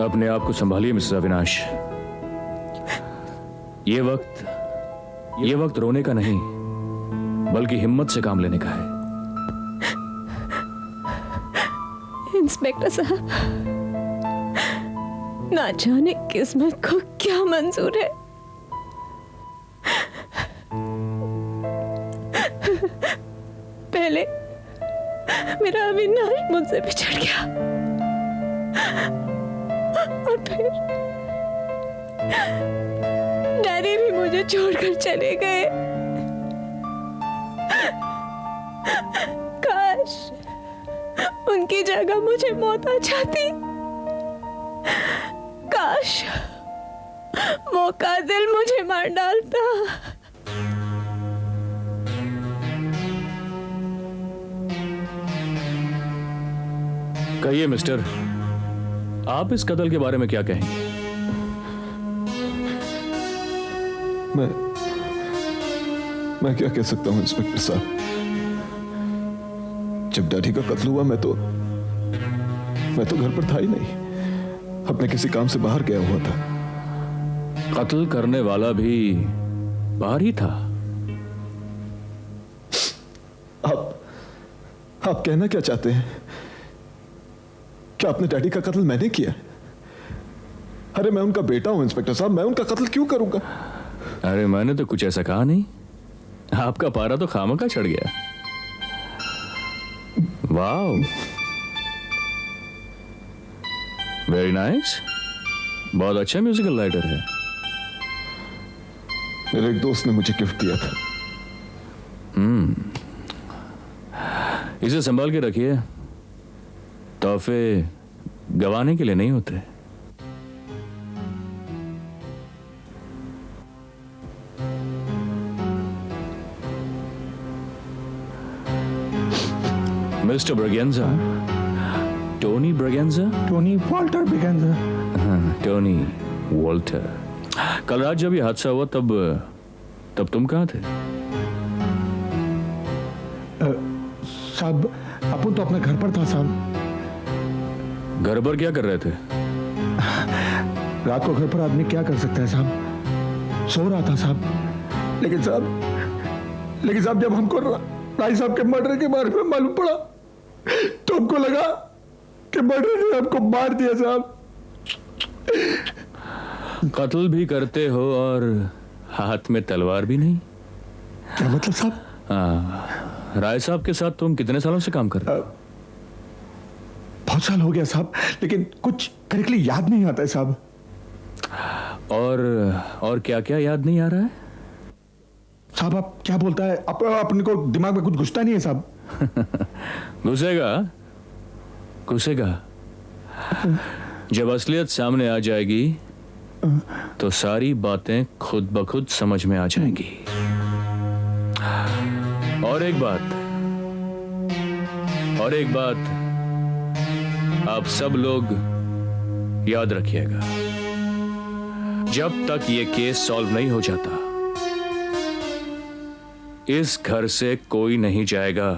अपने आप को संभालिए मिसेस अविनाश। ये वक्त रोने का नहीं बल्कि हिम्मत से काम लेने का है। इंस्पेक्टर साहब, ना जाने किस्मत को क्या मंजूर है। पहले मेरा अविनाश मुझसे बिछड़ गया और फिर डैडी भी मुझे छोड़कर चले गए। काश उनकी जगह मुझे मौत आ जाती। काश वो कातिल मुझे मार डालता। कहिए मिस्टर, आप इस कत्ल के बारे में क्या कहेंगे? मैं क्या कह सकता हूं इंस्पेक्टर साहब। जब डैडी का कत्ल हुआ मैं तो घर पर था ही नहीं, अपने किसी काम से बाहर गया हुआ था। कत्ल करने वाला भी बाहर ही था। आप कहना क्या चाहते हैं? क्या अपने डैडी का कत्ल मैंने किया? अरे मैं उनका बेटा हूं इंस्पेक्टर साहब, मैं उनका कत्ल क्यों करूंगा? अरे मैंने तो कुछ ऐसा कहा नहीं। आपका पारा तो खामखा चढ़ गया। Wow, very nice. बहुत अच्छा म्यूजिकल राइटर है। मेरे एक दोस्त ने मुझे गिफ्ट दिया था। इसे संभाल के रखिए, तोहफे गवाने के लिए नहीं होते। Mister Braganza, Tony Braganza, Tony Walter Braganza. Tony Walter. कल रात जब ये हादसा हुआ तब तुम कहाँ थे? साहब अपन तो अपने घर पर था साहब। घर पर क्या कर रहे थे? रात को घर पर आदमी क्या कर सकता है साहब? सो रहा था साहब। लेकिन साहब जब हमको राय साहब के मर्डर के बारे में मालूम पड़ा तो हमको लगा कि मर्डर ने हमको मार दिया साहब। कत्ल भी करते हो और हाथ में तलवार भी नहीं? क्या मतलब साहब? राय साहब के साथ तुम कितने सालों से काम कर रहे हो? बहुत साल हो गया साहब, लेकिन कुछ करेक्टली याद नहीं आता है साहब। और क्या क्या याद नहीं आ रहा है? साहब आप क्या बोलता है? अपने को दिमाग में कुछ घुसता नहीं है साहब। घुसेगा। जब असलियत सामने आ जाएगी तो सारी बातें खुद ब खुद समझ में आ जाएंगी। और एक बात आप सब लोग याद रखिएगा, जब तक ये केस सॉल्व नहीं हो जाता इस घर से कोई नहीं जाएगा।